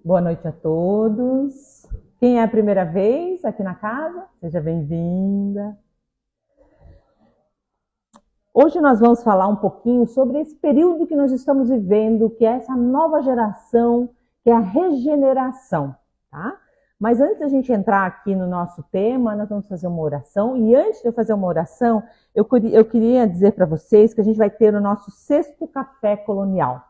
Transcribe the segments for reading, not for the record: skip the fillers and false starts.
Boa noite a todos. Quem é a primeira vez aqui na casa, seja bem-vinda. Hoje nós vamos falar um pouquinho sobre esse período que nós estamos vivendo, que é essa nova geração, que é a regeneração, tá? Mas antes da gente entrar aqui no nosso tema, nós vamos fazer uma oração. E antes de eu fazer uma oração, eu queria dizer para vocês que a gente vai ter o nosso 6º café colonial,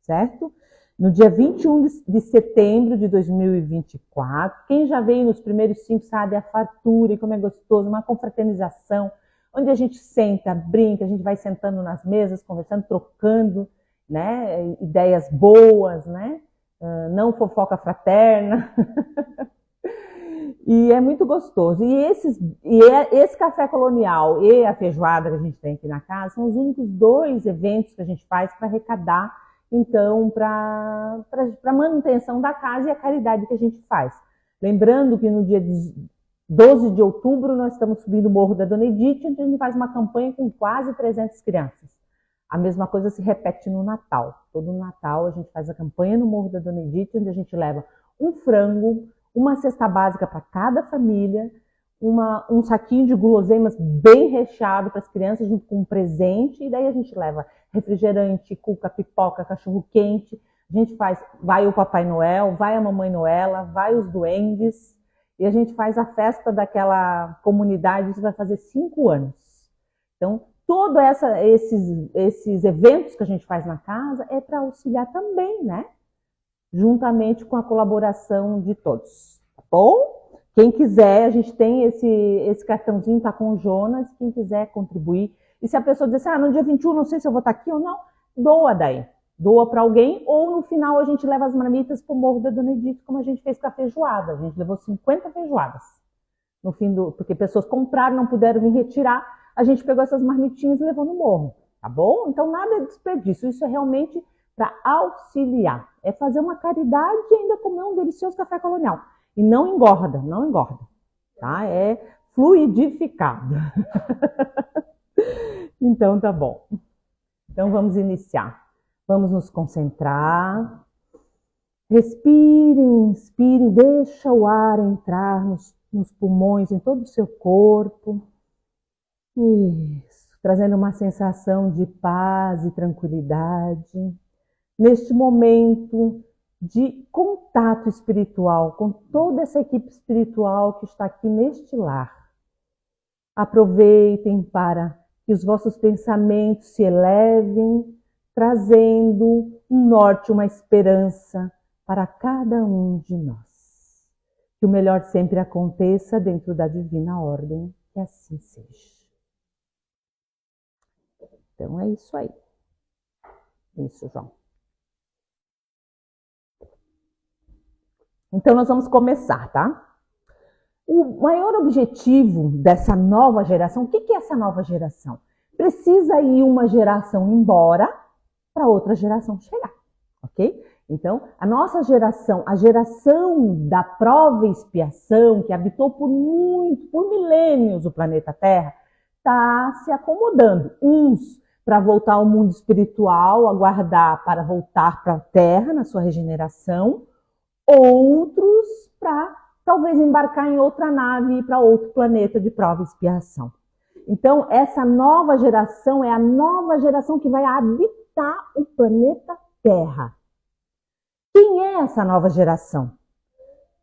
certo? No dia 21 de setembro de 2024, quem já veio nos primeiros 5 sabe a fartura e como é gostoso, uma confraternização, onde a gente senta, brinca, a gente vai sentando nas mesas, conversando, trocando, né, ideias boas, né, não fofoca fraterna. E é muito gostoso. Esse café colonial e a feijoada que a gente tem aqui na casa são os únicos 2 eventos que a gente faz para arrecadar, então, para manutenção da casa e a caridade que a gente faz. Lembrando que no dia 12 de outubro nós estamos subindo o Morro da Dona Edith, onde a gente faz uma campanha com quase 300 crianças. A mesma coisa se repete no Natal. Todo Natal a gente faz a campanha no Morro da Dona Edith, onde a gente leva um frango, uma cesta básica para cada família, um saquinho de guloseimas bem recheado para as crianças, junto com um presente, e daí a gente leva refrigerante, cuca, pipoca, cachorro-quente, a gente vai o Papai Noel, vai a Mamãe Noela, vai os duendes, e a gente faz a festa daquela comunidade, isso vai fazer 5 anos. Então, todos esses eventos que a gente faz na casa é para auxiliar também, né? Juntamente com a colaboração de todos, tá bom? Quem quiser, a gente tem esse cartãozinho, tá com o Jonas, quem quiser contribuir. E se a pessoa dizer assim, no dia 21 não sei se eu vou estar aqui ou não, doa daí. Doa para alguém, ou no final a gente leva as marmitas para o Morro da Dona Edith, como a gente fez com a feijoada. A gente levou 50 feijoadas. No fim porque pessoas compraram, não puderam vir retirar, a gente pegou essas marmitinhas e levou no morro, tá bom? Então nada é desperdício, isso é realmente para auxiliar. É fazer uma caridade e ainda comer um delicioso café colonial. E não engorda, tá? É fluidificado. Então tá bom. Então vamos iniciar. Vamos nos concentrar. Respirem, inspirem, deixa o ar entrar nos pulmões, em todo o seu corpo. Isso, trazendo uma sensação de paz e tranquilidade. Neste momento de contato espiritual com toda essa equipe espiritual que está aqui neste lar. Aproveitem para que os vossos pensamentos se elevem, trazendo um norte, uma esperança para cada um de nós. Que o melhor sempre aconteça dentro da divina ordem, que assim seja. Então é isso aí. Isso, João. Então nós vamos começar, tá? O maior objetivo dessa nova geração, o que é essa nova geração? Precisa ir uma geração embora para outra geração chegar, ok? Então, a nossa geração, a geração da prova e expiação, que habitou por milênios o planeta Terra, está se acomodando. Uns para voltar ao mundo espiritual, aguardar para voltar para a Terra, na sua regeneração, outros para talvez embarcar em outra nave e ir para outro planeta de prova e expiação. Então, essa nova geração é a nova geração que vai habitar o planeta Terra. Quem é essa nova geração?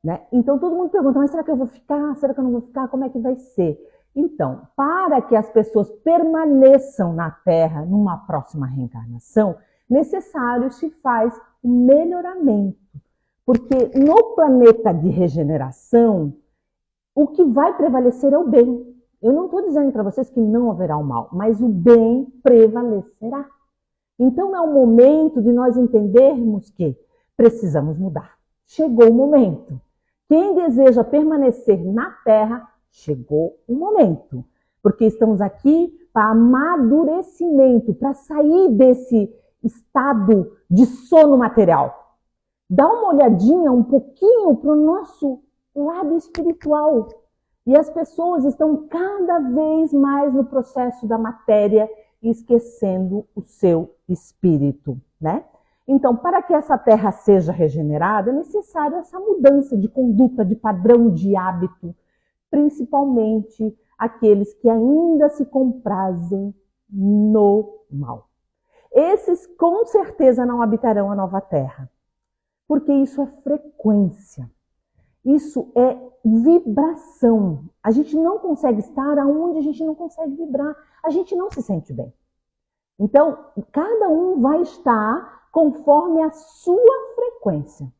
Né? Então, todo mundo pergunta, mas será que eu vou ficar? Será que eu não vou ficar? Como é que vai ser? Então, para que as pessoas permaneçam na Terra numa próxima reencarnação, necessário se faz um melhoramento. Porque no planeta de regeneração, o que vai prevalecer é o bem. Eu não estou dizendo para vocês que não haverá o mal, mas o bem prevalecerá. Então é o momento de nós entendermos que precisamos mudar. Chegou o momento. Quem deseja permanecer na Terra, chegou o momento. Porque estamos aqui para amadurecimento, para sair desse estado de sono material. Dá uma olhadinha um pouquinho para o nosso lado espiritual. E as pessoas estão cada vez mais no processo da matéria, esquecendo o seu espírito, né? Então, para que essa terra seja regenerada, é necessária essa mudança de conduta, de padrão, de hábito, principalmente aqueles que ainda se comprazem no mal. Esses com certeza não habitarão a nova terra, porque isso é frequência, isso é vibração. A gente não consegue estar aonde a gente não consegue vibrar, a gente não se sente bem. Então, cada um vai estar conforme a sua frequência.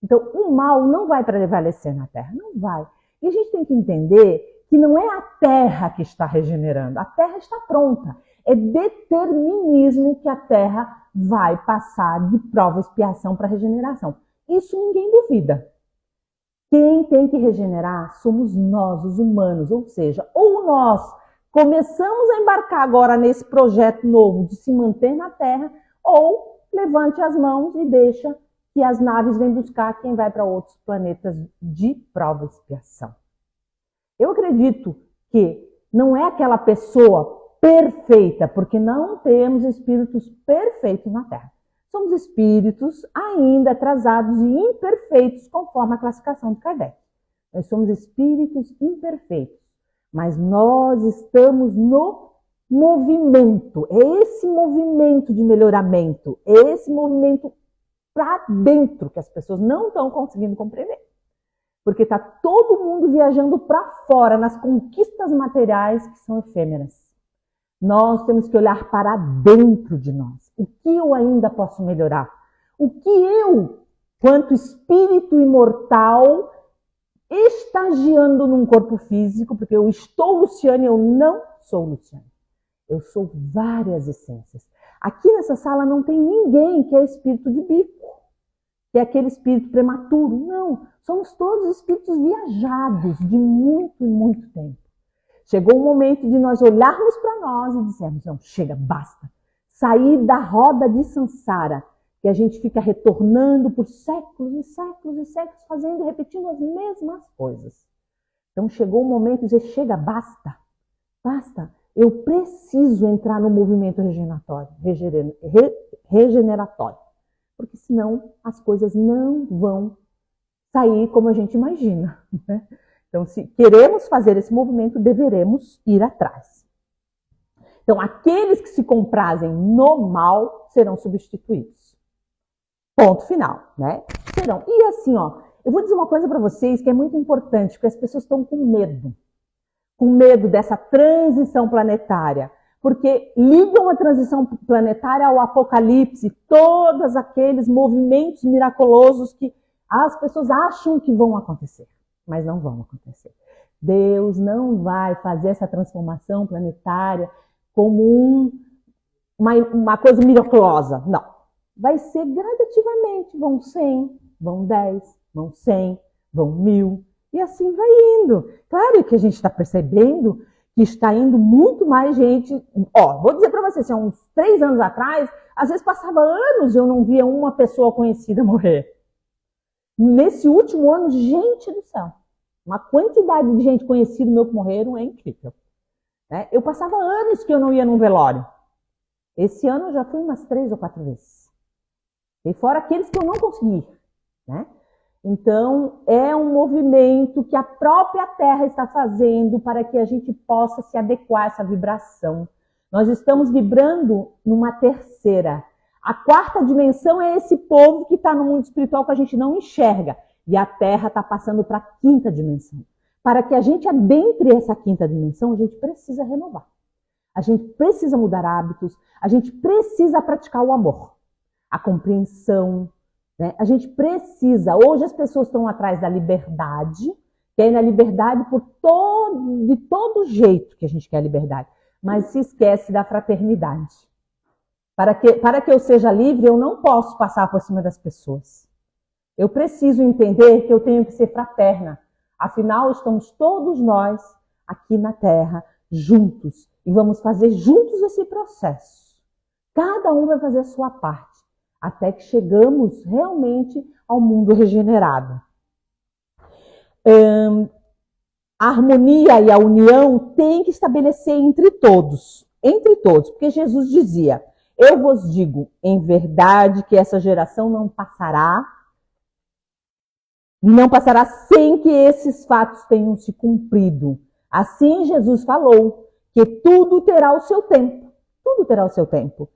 Então, o mal não vai prevalecer na terra, não vai. E a gente tem que entender que não é a terra que está regenerando, a terra está pronta. É determinismo que a terra vai passar de prova e expiação para regeneração. Isso ninguém duvida. Quem tem que regenerar somos nós, os humanos, ou seja, ou nós começamos a embarcar agora nesse projeto novo de se manter na terra, ou levante as mãos e deixa que as naves venham buscar quem vai para outros planetas de prova e expiação. Eu acredito que não é aquela pessoa perfeita, porque não temos espíritos perfeitos na Terra. Somos espíritos ainda atrasados e imperfeitos, conforme a classificação de Kardec. Nós somos espíritos imperfeitos, mas nós estamos no movimento. É esse movimento de melhoramento, é esse movimento para dentro que as pessoas não estão conseguindo compreender. Porque está todo mundo viajando para fora nas conquistas materiais que são efêmeras. Nós temos que olhar para dentro de nós. O que eu ainda posso melhorar? O que eu, quanto espírito imortal, estagiando num corpo físico, porque eu estou Luciane, eu não sou Luciane. Eu sou várias essências. Aqui nessa sala não tem ninguém que é espírito de bico, que é aquele espírito prematuro. Não, somos todos espíritos viajados de muito e muito tempo. Chegou o momento de nós olharmos para nós e dizermos, não, chega, basta. Sair da roda de Sansara, que a gente fica retornando por séculos e séculos e séculos, fazendo e repetindo as mesmas coisas. Então chegou o momento de dizer, chega, basta, basta. Eu preciso entrar no movimento regeneratório, porque senão as coisas não vão sair como a gente imagina, né? Então, se queremos fazer esse movimento, deveremos ir atrás. Então, aqueles que se comprazem no mal serão substituídos. Ponto final, né? Serão. E assim, ó, eu vou dizer uma coisa para vocês que é muito importante, porque as pessoas estão com medo dessa transição planetária, porque ligam a transição planetária ao apocalipse, todos aqueles movimentos miraculosos que as pessoas acham que vão acontecer, mas não vão acontecer. Deus não vai fazer essa transformação planetária como uma coisa miraculosa, não. Vai ser gradativamente, vão 100, vão 10, vão 100, vão 1000, e assim vai indo. Claro que a gente está percebendo que está indo muito mais gente. Ó, vou dizer para vocês, há uns 3 anos atrás, às vezes passava anos e eu não via uma pessoa conhecida morrer. Nesse último ano, gente do céu, uma quantidade de gente conhecida meu que morreram é incrível. Né? Eu passava anos que eu não ia num velório. Esse ano eu já fui umas 3 ou 4 vezes. E fora aqueles que eu não consegui, né? Então, é um movimento que a própria Terra está fazendo para que a gente possa se adequar a essa vibração. Nós estamos vibrando numa terceira. A 4ª dimensão é esse povo que está no mundo espiritual que a gente não enxerga. E a Terra está passando para a 5ª dimensão. Para que a gente adentre essa 5ª dimensão, a gente precisa renovar. A gente precisa mudar hábitos. A gente precisa praticar o amor. A compreensão. Né? A gente precisa. Hoje as pessoas estão atrás da liberdade. Querem a liberdade de todo jeito que a gente quer a liberdade. Mas se esquece da fraternidade. Para que eu seja livre, eu não posso passar por cima das pessoas. Eu preciso entender que eu tenho que ser fraterna. Afinal, estamos todos nós aqui na Terra, juntos. E vamos fazer juntos esse processo. Cada um vai fazer a sua parte. Até que chegamos realmente ao mundo regenerado. A harmonia e a união tem que estabelecer entre todos. Porque Jesus dizia... Eu vos digo, em verdade, que essa geração não passará sem que esses fatos tenham se cumprido. Assim Jesus falou, que tudo terá o seu tempo. Tudo terá o seu tempo.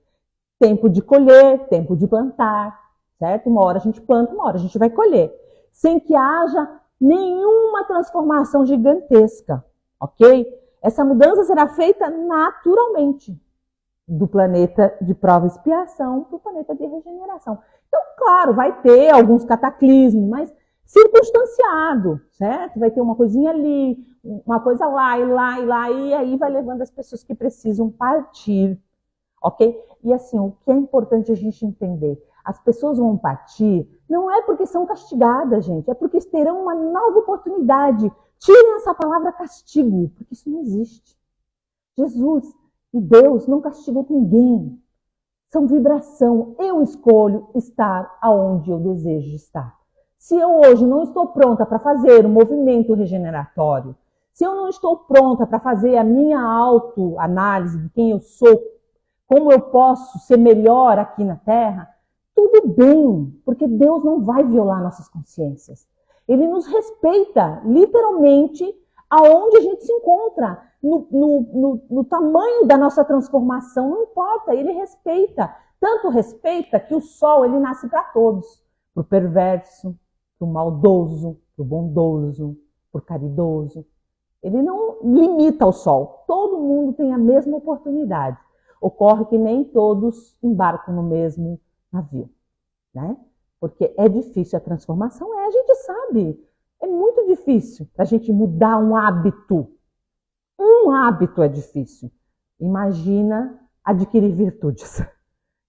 Tempo de colher, tempo de plantar, certo? Uma hora a gente planta, uma hora a gente vai colher. Sem que haja nenhuma transformação gigantesca, ok? Essa mudança será feita naturalmente. Do planeta de prova e expiação para o planeta de regeneração. Então, claro, vai ter alguns cataclismos, mas circunstanciado, certo? Vai ter uma coisinha ali, uma coisa lá, e aí vai levando as pessoas que precisam partir, ok? E assim, o que é importante a gente entender, as pessoas vão partir, não é porque são castigadas, gente, é porque terão uma nova oportunidade. Tirem essa palavra castigo, porque isso não existe. Jesus e Deus não castigam ninguém. São vibração. Eu escolho estar aonde eu desejo estar. Se eu hoje não estou pronta para fazer um movimento regeneratório, se eu não estou pronta para fazer a minha autoanálise de quem eu sou, como eu posso ser melhor aqui na Terra, tudo bem, porque Deus não vai violar nossas consciências. Ele nos respeita, literalmente, aonde a gente se encontra, no tamanho da nossa transformação, não importa, ele respeita. Tanto respeita que o sol, ele nasce para todos. Para o perverso, para o maldoso, para o bondoso, para o caridoso. Ele não limita o sol. Todo mundo tem a mesma oportunidade. Ocorre que nem todos embarcam no mesmo navio, né? Porque é difícil a transformação, a gente sabe. É muito difícil para a gente mudar um hábito. Um hábito é difícil. Imagina adquirir virtudes.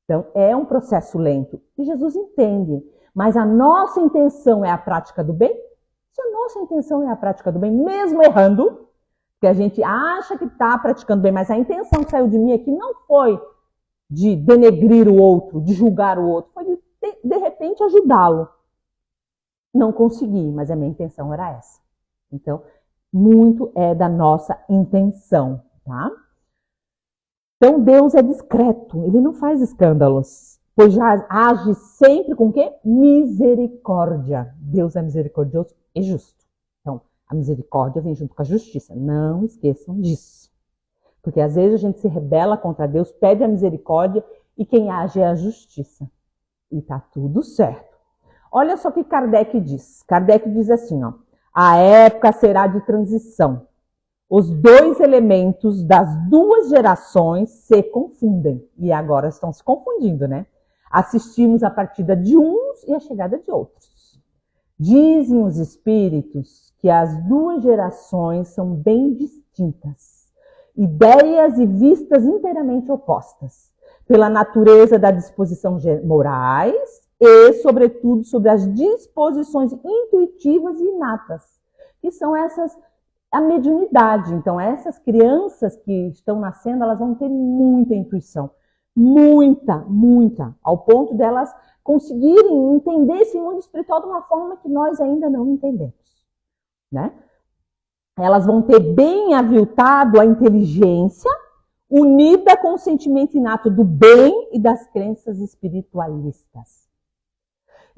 Então, é um processo lento. E Jesus entende. Mas a nossa intenção é a prática do bem? Se a nossa intenção é a prática do bem, mesmo errando, que a gente acha que está praticando bem, mas a intenção que saiu de mim aqui não foi de denegrir o outro, de julgar o outro, foi de repente ajudá-lo. Não consegui, mas a minha intenção era essa. Então, muito é da nossa intenção, tá? Então, Deus é discreto, ele não faz escândalos, pois já age sempre com o quê? Misericórdia. Deus é misericordioso e justo. Então, a misericórdia vem junto com a justiça. Não esqueçam disso. Porque às vezes a gente se rebela contra Deus, pede a misericórdia e quem age é a justiça. E tá tudo certo. Olha só o que Kardec diz. Kardec diz assim, ó. A época será de transição. Os dois elementos das duas gerações se confundem. E agora estão se confundindo, né? Assistimos a partida de uns e a chegada de outros. Dizem os espíritos que as duas gerações são bem distintas. Ideias e vistas inteiramente opostas. Pela natureza da disposição morais e, sobretudo, sobre as disposições intuitivas e inatas, que são essas, a mediunidade. Então, essas crianças que estão nascendo, elas vão ter muita intuição, muita, ao ponto delas conseguirem entender esse mundo espiritual de uma forma que nós ainda não entendemos, né? Elas vão ter bem aviltado a inteligência, unida com o sentimento inato do bem e das crenças espiritualistas.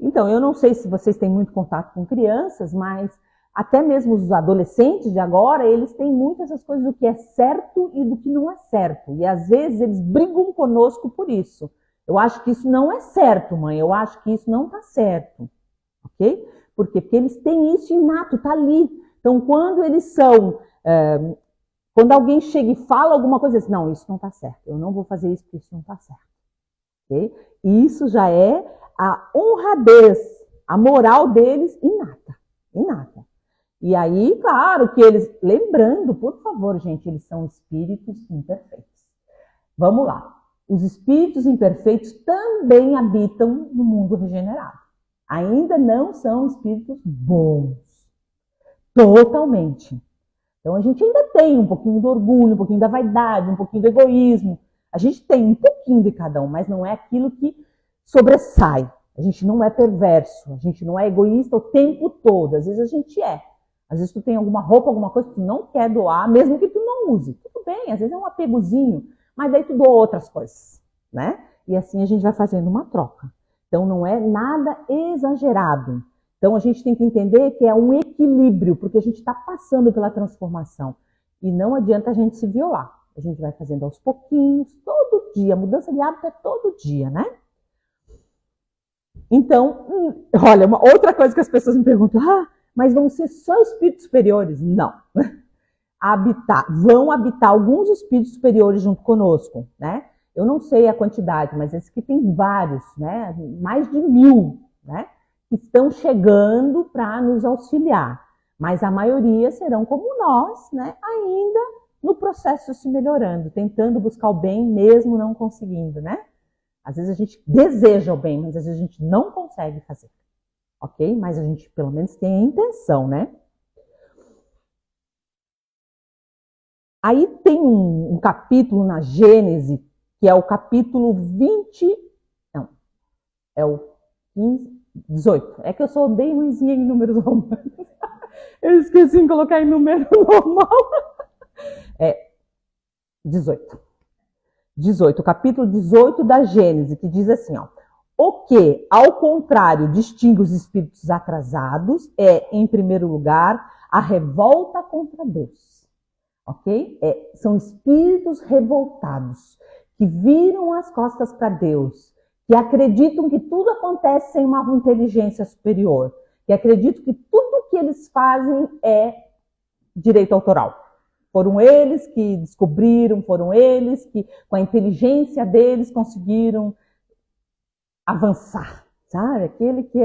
Então, eu não sei se vocês têm muito contato com crianças, mas até mesmo os adolescentes de agora, eles têm muitas essas coisas do que é certo e do que não é certo. E às vezes eles brigam conosco por isso. Eu acho que isso não é certo, mãe. Eu acho que isso não está certo. Ok? Por quê? Porque eles têm isso inato, está ali. Então, quando eles são... quando alguém chega e fala alguma coisa, assim, não, isso não está certo. Eu não vou fazer isso porque isso não está certo. Okay? E isso já é a honradez, a moral deles inata. E aí, claro que eles, lembrando, por favor, gente, eles são espíritos imperfeitos. Vamos lá. Os espíritos imperfeitos também habitam no mundo regenerado. Ainda não são espíritos bons. Totalmente. Então, a gente ainda tem um pouquinho do orgulho, um pouquinho da vaidade, um pouquinho do egoísmo. A gente tem um pouquinho de cada um, mas não é aquilo que sobressai. A gente não é perverso, a gente não é egoísta o tempo todo. Às vezes a gente é. Às vezes tu tem alguma roupa, alguma coisa que tu não quer doar, mesmo que tu não use. Tudo bem, às vezes é um apegozinho, mas daí tu doa outras coisas. né? E assim a gente vai fazendo uma troca. Então não é nada exagerado. Então a gente tem que entender que é um equilíbrio, porque a gente está passando pela transformação. E não adianta a gente se violar. A gente vai fazendo aos pouquinhos, todo dia. A mudança de hábito é todo dia, né? Então, olha, uma outra coisa que as pessoas me perguntam, mas vão ser só espíritos superiores? Não. Vão habitar alguns espíritos superiores junto conosco, né? Eu não sei a quantidade, mas esse aqui tem vários, né? Mais de 1000, né? Que estão chegando para nos auxiliar. Mas a maioria serão como nós, né? Ainda no processo se melhorando, tentando buscar o bem, mesmo não conseguindo, né? Às vezes a gente deseja o bem, mas às vezes a gente não consegue fazer, ok? Mas a gente pelo menos tem a intenção, né? Aí tem um capítulo na Gênese, que é o capítulo 20, não, é o 15, 18. É que eu sou bem ruimzinha em números romanos. Eu esqueci de colocar em número normal. É 18. 18, o capítulo 18 da Gênese, que diz assim, ó. O que, ao contrário, distingue os espíritos atrasados é, em primeiro lugar, a revolta contra Deus. Ok? São espíritos revoltados, que viram as costas para Deus, que acreditam que tudo acontece sem uma inteligência superior, que acreditam que tudo que eles fazem é direito autoral. Foram eles que descobriram, foram eles que, com a inteligência deles, conseguiram avançar, sabe? Aquele que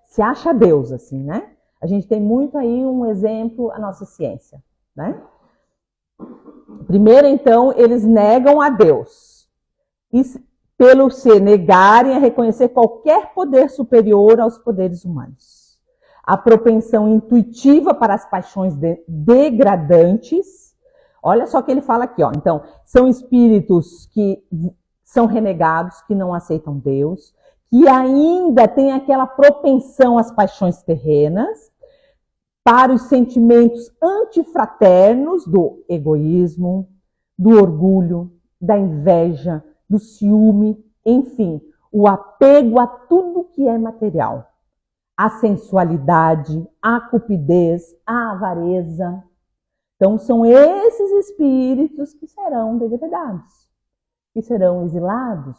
se acha Deus, assim, né? A gente tem muito aí um exemplo, a nossa ciência, né? Primeiro, então, eles negam a Deus. E pelo se negarem a reconhecer qualquer poder superior aos poderes humanos. A propensão intuitiva para as paixões degradantes. Olha só o que ele fala aqui, ó. Então, são espíritos que são renegados, que não aceitam Deus, que ainda têm aquela propensão às paixões terrenas, para os sentimentos antifraternos do egoísmo, do orgulho, da inveja, do ciúme, enfim, o apego a tudo que é material. A sensualidade, a cupidez, a avareza. Então, são esses espíritos que serão degradados, que serão exilados,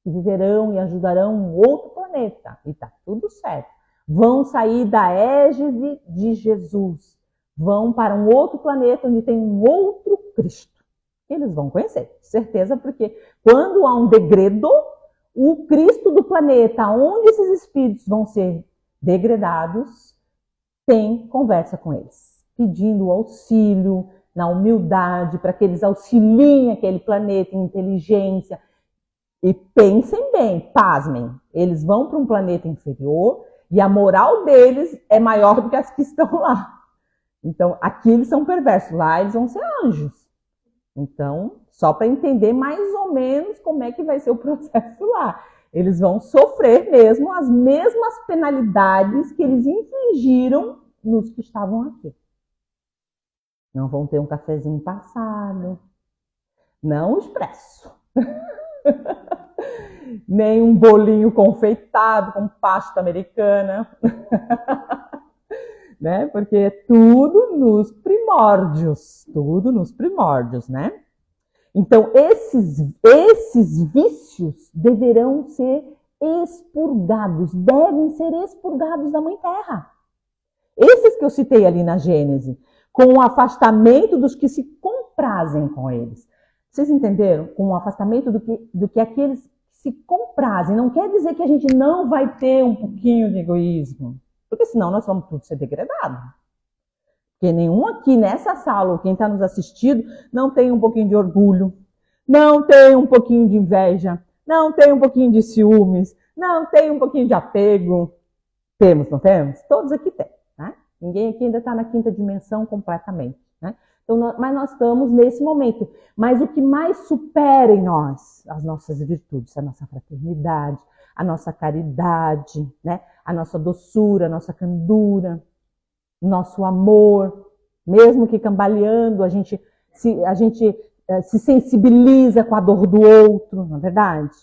que viverão e ajudarão um outro planeta. E tá tudo certo. Vão sair da égide de Jesus. Vão para um outro planeta onde tem um outro Cristo. Eles vão conhecer, certeza, porque quando há um degredo, o Cristo do planeta, onde esses espíritos vão ser degradados, tem conversa com eles, pedindo auxílio, na humildade, para que eles auxiliem aquele planeta em inteligência. E pensem bem, pasmem, eles vão para um planeta inferior e a moral deles é maior do que as que estão lá. Então, aqui eles são perversos, lá eles vão ser anjos. Então, só para entender mais ou menos como é que vai ser o processo lá. Eles vão sofrer mesmo as mesmas penalidades que eles infligiram nos que estavam aqui. Não vão ter um cafezinho passado, não expresso. Nem um bolinho confeitado com pasta americana. Né? Porque é tudo nos primórdios, né? Então, esses vícios deverão ser expurgados, devem ser expurgados da Mãe Terra. Esses que eu citei ali na Gênese, com o afastamento dos que se comprazem com eles. Vocês entenderam? Com o afastamento do que aqueles que se comprazem. Não quer dizer que a gente não vai ter um pouquinho de egoísmo. Porque senão nós vamos tudo ser degradados. Porque nenhum aqui nessa sala, ou quem está nos assistindo, não tem um pouquinho de orgulho, não tem um pouquinho de inveja, não tem um pouquinho de ciúmes, não tem um pouquinho de apego. Temos, não temos? Todos aqui têm, né? Ninguém aqui ainda está na quinta dimensão completamente, né? Então, mas nós estamos nesse momento. Mas o que mais supera em nós, as nossas virtudes, a nossa fraternidade, a nossa caridade, né? A nossa doçura, a nossa candura, nosso amor, mesmo que cambaleando, a gente se sensibiliza com a dor do outro, não é verdade?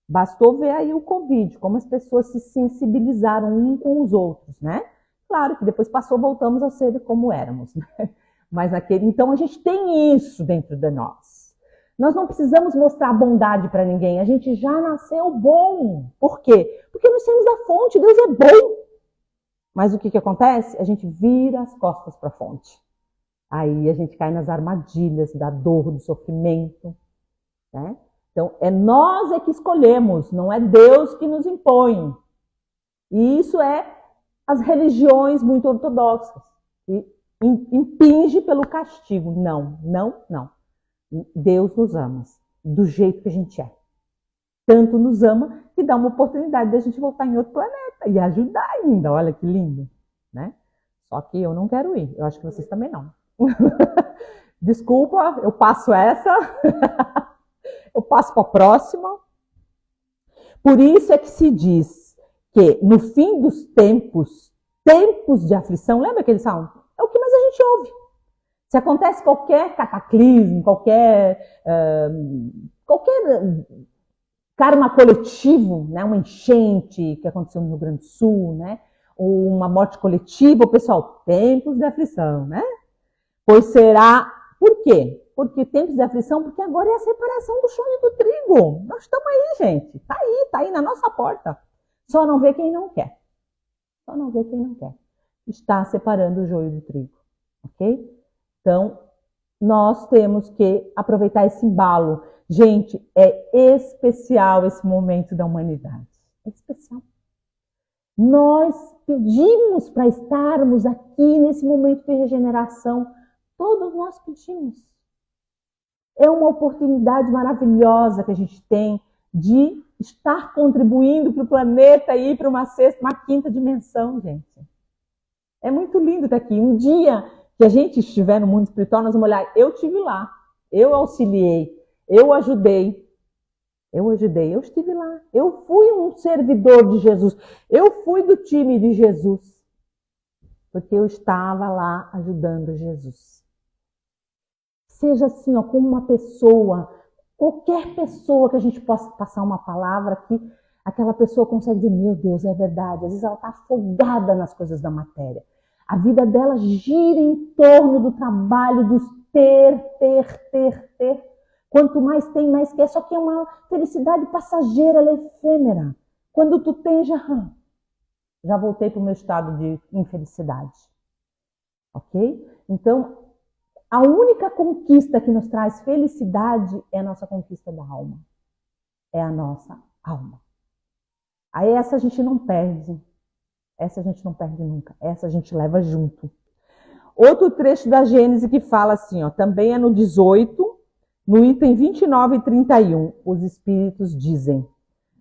Bastou ver aí o Covid, como as pessoas se sensibilizaram um com os outros, né? Claro que depois passou, voltamos a ser como éramos, né? Mas então a gente tem isso dentro de nós. Nós não precisamos mostrar bondade para ninguém, a gente já nasceu bom. Por quê? Porque nós temos a fonte, Deus é bom. Mas o que acontece? A gente vira as costas para a fonte. Aí a gente cai nas armadilhas da dor, do sofrimento, né? Então, nós que escolhemos, não é Deus que nos impõe. E isso é as religiões muito ortodoxas. E impinge pelo castigo. Não, não, não. Deus nos ama do jeito que a gente é. Tanto nos ama que dá uma oportunidade de a gente voltar em outro planeta e ajudar ainda. Olha que lindo, né? Só que eu não quero ir. Eu acho que vocês também não. Desculpa, eu passo essa. Eu passo para a próxima. Por isso é que se diz que no fim dos tempos de aflição, lembra aquele salmo? É o que mais a gente ouve. Se acontece qualquer cataclismo, qualquer karma coletivo, né? Uma enchente que aconteceu no Rio Grande do Sul, né? Ou uma morte coletiva, o pessoal, tempos de aflição, né? Pois será, por quê? Porque tempos de aflição, porque agora é a separação do joio do trigo. Nós estamos aí, gente. Tá aí na nossa porta. Só não vê quem não quer. Só não vê quem não quer. Está separando o joio do trigo, ok? Então, nós temos que aproveitar esse embalo. Gente, é especial esse momento da humanidade. É especial. Nós pedimos para estarmos aqui nesse momento de regeneração. Todos nós pedimos. É uma oportunidade maravilhosa que a gente tem de estar contribuindo para o planeta e ir para uma quinta dimensão, gente. É muito lindo estar aqui. Um dia que a gente estiver no mundo espiritual, nós vamos olhar, eu estive lá, eu auxiliei, eu ajudei, eu estive lá. Eu fui um servidor de Jesus, eu fui do time de Jesus, porque eu estava lá ajudando Jesus. Seja assim, ó, como uma pessoa, qualquer pessoa que a gente possa passar uma palavra que aquela pessoa consegue dizer, meu Deus, é verdade. Às vezes ela está afogada nas coisas da matéria. A vida dela gira em torno do trabalho, dos ter. Quanto mais tem, mais quer. Só que é uma felicidade passageira, ela é efêmera. Quando tu tem, já voltei para o meu estado de infelicidade. Ok? Então, a única conquista que nos traz felicidade é a nossa conquista da alma. É a nossa alma. Aí essa a gente não perde. Essa a gente não perde nunca. Essa a gente leva junto. Outro trecho da Gênesis que fala assim, ó, também é no 18, no item 29 e 31. Os Espíritos dizem,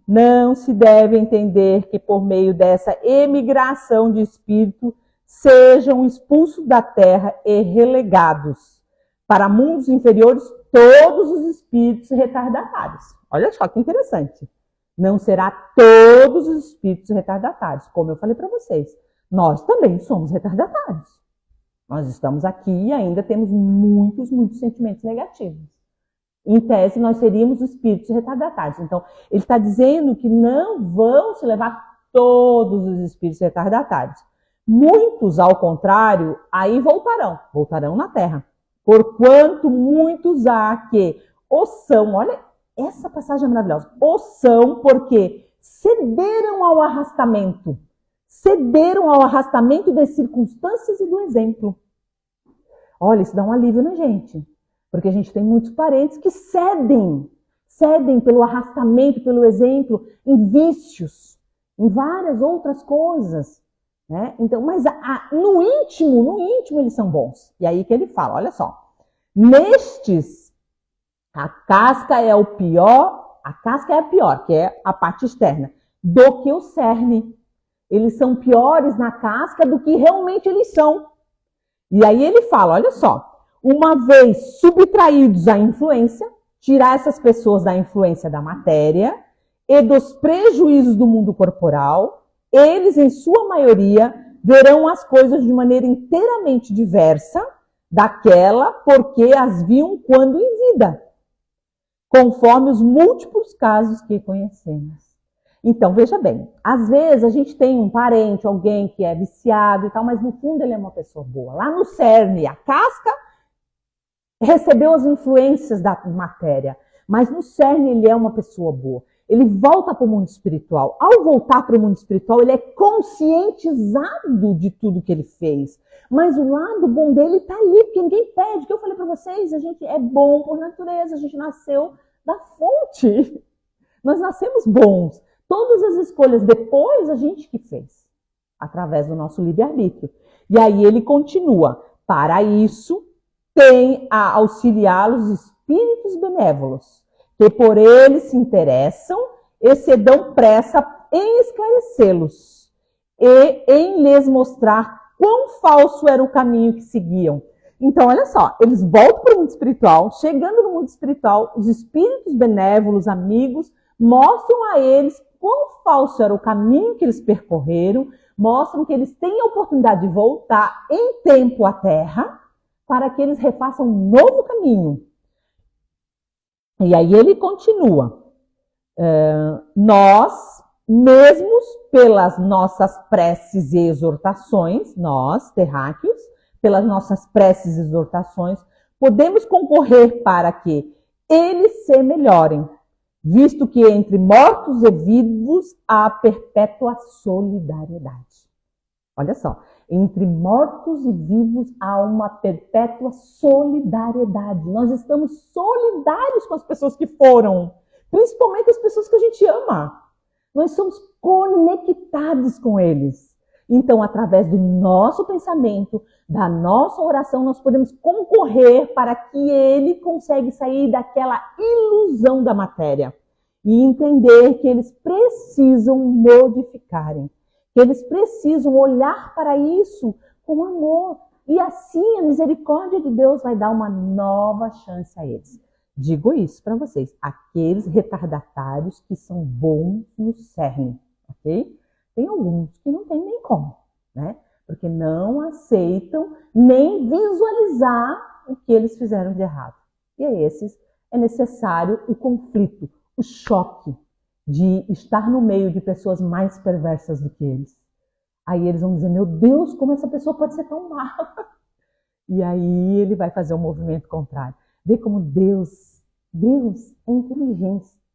não se deve entender que por meio dessa emigração de espírito sejam expulsos da terra e relegados para mundos inferiores todos os espíritos retardatários. Olha só que interessante. Não será todos os espíritos retardatários, como eu falei para vocês. Nós também somos retardatários. Nós estamos aqui e ainda temos muitos sentimentos negativos. Em tese, nós seríamos espíritos retardatários. Então, ele está dizendo que não vão se levar todos os espíritos retardatários. Muitos, ao contrário, aí voltarão na Terra. Porquanto muitos há que o são, olha, essa passagem é maravilhosa, o são porque cederam ao arrastamento das circunstâncias e do exemplo. Olha, isso dá um alívio na gente, porque a gente tem muitos parentes que cedem pelo arrastamento, pelo exemplo, em vícios, em várias outras coisas. Né? Então, mas no íntimo eles são bons. E aí que ele fala, olha só, nestes, a casca é a pior, que é a parte externa, do que o cerne. Eles são piores na casca do que realmente eles são. E aí ele fala, olha só, uma vez subtraídos à influência, tirar essas pessoas da influência da matéria e dos prejuízos do mundo corporal, eles, em sua maioria, verão as coisas de maneira inteiramente diversa daquela porque as viam quando em vida, conforme os múltiplos casos que conhecemos. Então, veja bem, às vezes a gente tem um parente, alguém que é viciado e tal, mas no fundo ele é uma pessoa boa. Lá no cerne, a casca recebeu as influências da matéria, mas no cerne ele é uma pessoa boa. Ele volta para o mundo espiritual. Ao voltar para o mundo espiritual, ele é conscientizado de tudo que ele fez. Mas o lado bom dele está ali, porque ninguém pede. Que eu falei para vocês, a gente é bom por natureza, a gente nasceu da fonte. Nós nascemos bons. Todas as escolhas depois a gente que fez, através do nosso livre-arbítrio. E aí ele continua. Para isso, tem a auxiliá-los espíritos benévolos, que por eles se interessam e se dão pressa em esclarecê-los e em lhes mostrar quão falso era o caminho que seguiam. Então, olha só, eles voltam para o mundo espiritual, chegando no mundo espiritual, os espíritos benévolos, amigos, mostram a eles quão falso era o caminho que eles percorreram, mostram que eles têm a oportunidade de voltar em tempo à Terra para que eles refaçam um novo caminho. E aí ele continua. Nós, mesmos pelas nossas preces e exortações, nós, terráqueos, pelas nossas preces e exortações, podemos concorrer para que eles se melhorem, visto que entre mortos e vivos há perpétua solidariedade. Olha só, entre mortos e vivos há uma perpétua solidariedade. Nós estamos solidários com as pessoas que foram, principalmente as pessoas que a gente ama. Nós somos conectados com eles. Então, através do nosso pensamento, da nossa oração, nós podemos concorrer para que ele consiga sair daquela ilusão da matéria e entender que eles precisam modificarem, que eles precisam olhar para isso com amor. E assim a misericórdia de Deus vai dar uma nova chance a eles. Digo isso para vocês, aqueles retardatários que são bons no cerne, ok? Tem alguns que não tem nem como, né? Porque não aceitam nem visualizar o que eles fizeram de errado. E a esses é necessário o conflito, o choque de estar no meio de pessoas mais perversas do que eles. Aí eles vão dizer, meu Deus, como essa pessoa pode ser tão má? E aí ele vai fazer um movimento contrário. Vê como Deus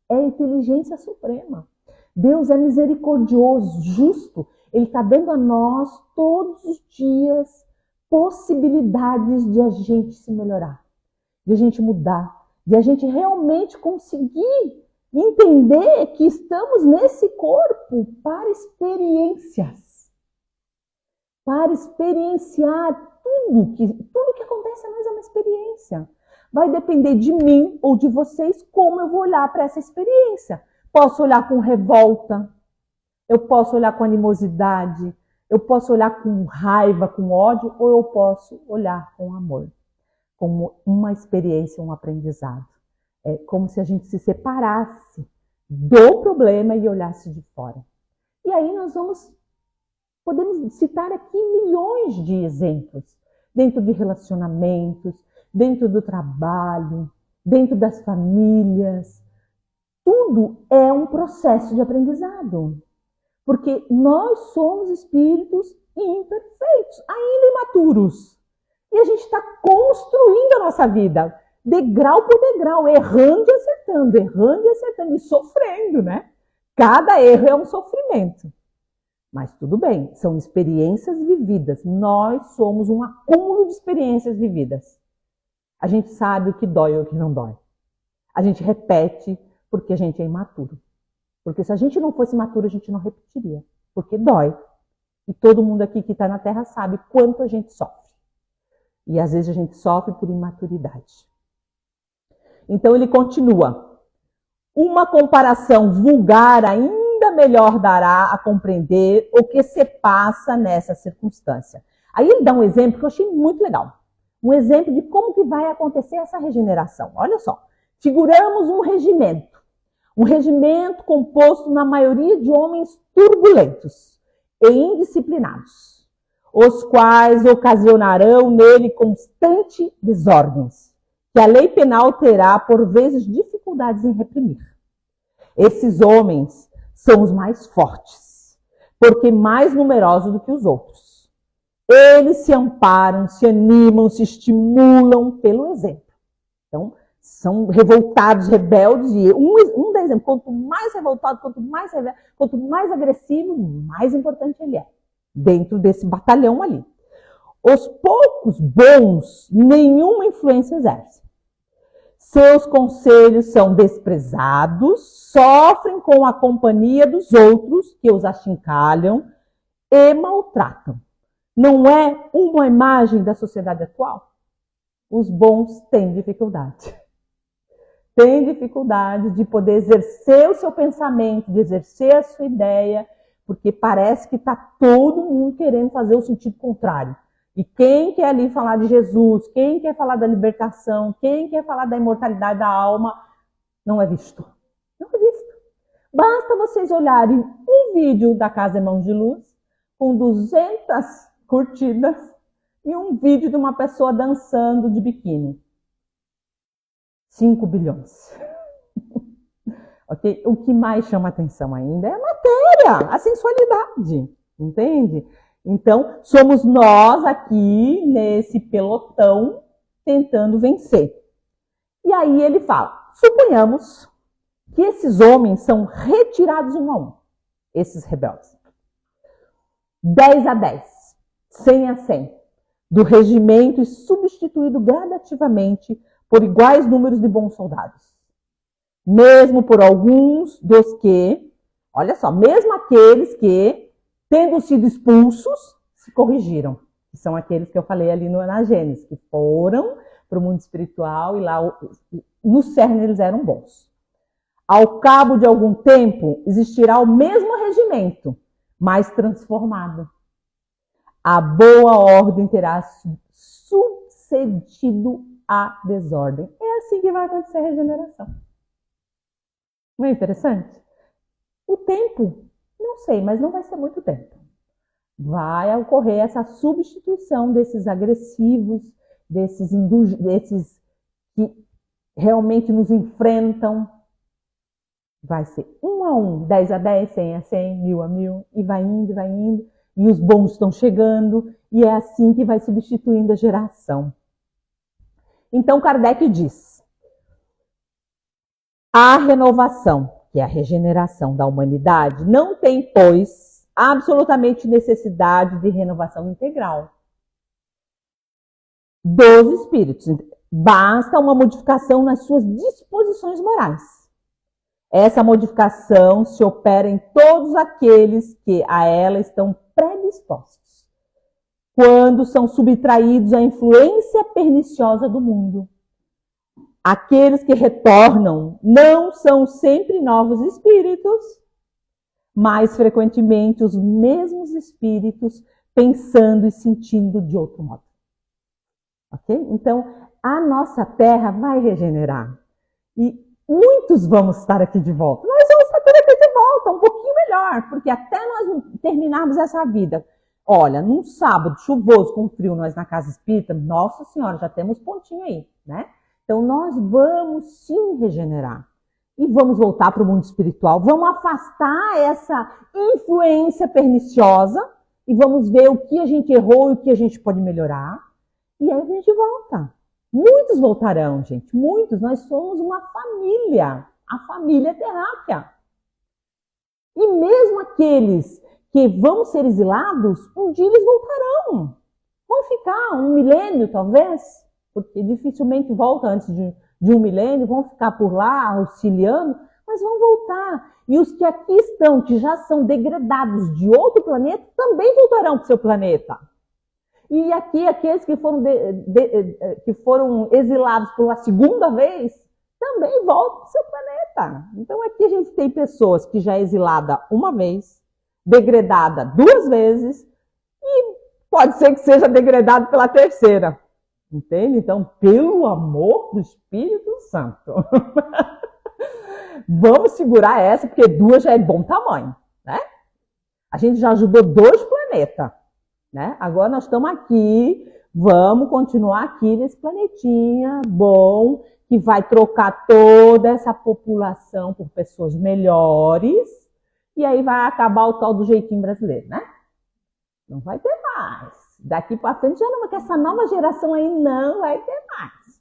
é inteligência suprema. Deus é misericordioso, justo. Ele está dando a nós, todos os dias, possibilidades de a gente se melhorar, de a gente mudar, de a gente realmente conseguir entender que estamos nesse corpo para experiências, para experienciar tudo que acontece a nós é uma experiência. Vai depender de mim ou de vocês como eu vou olhar para essa experiência. Posso olhar com revolta, eu posso olhar com animosidade, eu posso olhar com raiva, com ódio, ou eu posso olhar com amor, como uma experiência, um aprendizado. É como se a gente se separasse do problema e olhasse de fora. E aí nós podemos citar aqui milhões de exemplos, dentro de relacionamentos, dentro do trabalho, dentro das famílias. Tudo é um processo de aprendizado. Porque nós somos espíritos imperfeitos, ainda imaturos. E a gente está construindo a nossa vida, degrau por degrau, errando e acertando e sofrendo, né? Cada erro é um sofrimento. Mas tudo bem, são experiências vividas. Nós somos um acúmulo de experiências vividas. A gente sabe o que dói e o que não dói. A gente repete porque a gente é imaturo. Porque se a gente não fosse imaturo, a gente não repetiria. Porque dói. E todo mundo aqui que está na Terra sabe quanto a gente sofre. E às vezes a gente sofre por imaturidade. Então ele continua. Uma comparação vulgar ainda melhor dará a compreender o que se passa nessa circunstância. Aí ele dá um exemplo que eu achei muito legal. Um exemplo de como que vai acontecer essa regeneração. Olha só. Figuramos um regimento. Um regimento composto na maioria de homens turbulentos e indisciplinados. os quais ocasionarão nele constante desordens, que a lei penal terá, por vezes, dificuldades em reprimir. Esses homens são os mais fortes, porque mais numerosos do que os outros. Eles se amparam, se animam, se estimulam pelo exemplo. Então, são revoltados, rebeldes, e um exemplo, quanto mais revoltado, quanto mais rebelde, quanto mais agressivo, mais importante ele é, dentro desse batalhão ali. Os poucos bons, nenhuma influência exercem. Seus conselhos são desprezados, sofrem com a companhia dos outros que os achincalham e maltratam. Não é uma imagem da sociedade atual? Os bons têm dificuldade. Têm dificuldade de poder exercer o seu pensamento, de exercer a sua ideia, porque parece que está todo mundo querendo fazer o sentido contrário. E quem quer ali falar de Jesus, quem quer falar da libertação, quem quer falar da imortalidade da alma, não é visto. Não é visto. Basta vocês olharem um vídeo da Casa Irmãos de Luz, com 200 curtidas, e um vídeo de uma pessoa dançando de biquíni. 5 bilhões. Okay? O que mais chama atenção ainda é a matéria, a sensualidade, entende? Então, somos nós aqui, nesse pelotão, tentando vencer. E aí ele fala, suponhamos que esses homens são retirados um a um, esses rebeldes. 10 a 10, 100 a 100, do regimento e substituído gradativamente por iguais números de bons soldados. Mesmo por alguns dos que, olha só, mesmo aqueles que, tendo sido expulsos, se corrigiram. Que são aqueles que eu falei ali na Gênesis, que foram para o mundo espiritual e lá no cerne eles eram bons. Ao cabo de algum tempo, existirá o mesmo regimento, mas transformado. A boa ordem terá sucedido à desordem. É assim que vai acontecer a regeneração. Não é interessante? O tempo, não sei, mas não vai ser muito tempo. Vai ocorrer essa substituição desses agressivos, desses que realmente nos enfrentam. Vai ser 1 a 1, 10 a 10, 100 a 100, 1000 a 1000, e vai indo, vai indo. E os bons estão chegando, e é assim que vai substituindo a geração. Então Kardec diz, a renovação, que é a regeneração da humanidade, não tem, pois, absolutamente necessidade de renovação integral dos espíritos. Basta uma modificação nas suas disposições morais. Essa modificação se opera em todos aqueles que a ela estão predispostos, quando são subtraídos à influência perniciosa do mundo. Aqueles que retornam não são sempre novos espíritos, mas frequentemente os mesmos espíritos pensando e sentindo de outro modo. Ok? Então, a nossa Terra vai regenerar. E muitos vamos estar aqui de volta. Nós vamos estar aqui de volta, um pouquinho melhor, porque até nós terminarmos essa vida. Olha, num sábado chuvoso, com frio, nós na Casa Espírita, nossa senhora, já temos pontinho aí, né? Então, nós vamos sim regenerar. E vamos voltar para o mundo espiritual. Vamos afastar essa influência perniciosa e vamos ver o que a gente errou e o que a gente pode melhorar. E aí a gente volta. Muitos voltarão, gente. Muitos. Nós somos uma família. A família terráquea. E mesmo aqueles que vão ser exilados, um dia eles voltarão. Vão ficar 1 milênio, talvez. Porque dificilmente volta antes de 1 milênio, vão ficar por lá auxiliando, mas vão voltar. E os que aqui estão, que já são degradados de outro planeta, também voltarão para o seu planeta. E aqui, aqueles que foram exilados pela segunda vez, também voltam para o seu planeta. Então aqui a gente tem pessoas que já é exilada uma vez, degradada 2 vezes, e pode ser que seja degradado pela terceira. Entende? Então, pelo amor do Espírito Santo, vamos segurar essa, porque 2 já é bom tamanho, né? A gente já ajudou 2 planetas. né? Agora nós estamos aqui, vamos continuar aqui nesse planetinha bom, que vai trocar toda essa população por pessoas melhores, e aí vai acabar o tal do jeitinho brasileiro, né? Não vai ter mais. Daqui para frente já não vai ter, essa nova geração aí não vai ter mais.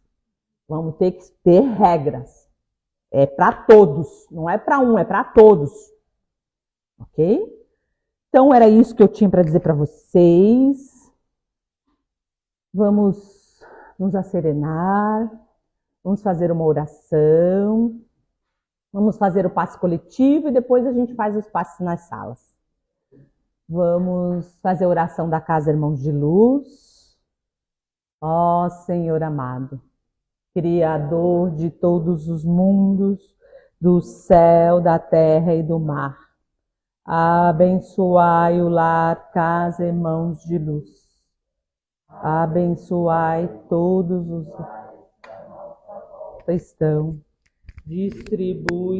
Vamos ter que ter regras. É para todos, não é para um, é para todos. Ok? Então era isso que eu tinha para dizer para vocês. Vamos nos acerenar, vamos fazer uma oração, vamos fazer o passe coletivo e depois a gente faz os passes nas salas. Vamos fazer a oração da Casa Irmãos de Luz. Ó Senhor amado, Criador de todos os mundos, do céu, da terra e do mar, abençoai o lar Casa Irmãos de Luz. Abençoai todos os cristãos. Distribui